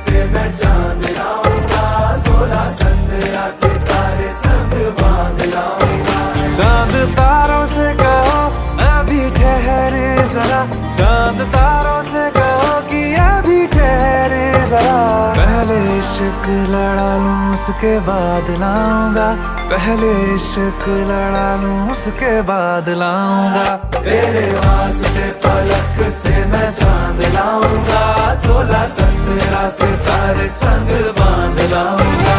से मैं चांद लाऊंगा, 16 17 सितारे संग बांध लाऊंगा। चांद तारों से कहो अभी ठहरे जरा, चांद तारों से कहो कि अभी ठहरे जरा। पहले इश्क लड़ा लूं उसके बाद लाऊंगा, पहले इश्क लड़ा लूं उसके बाद लाऊंगा। तेरे वास्ते फलक से मैं चांद लाऊंगा, 16 17 सितारे संग बांध लाऊंगा।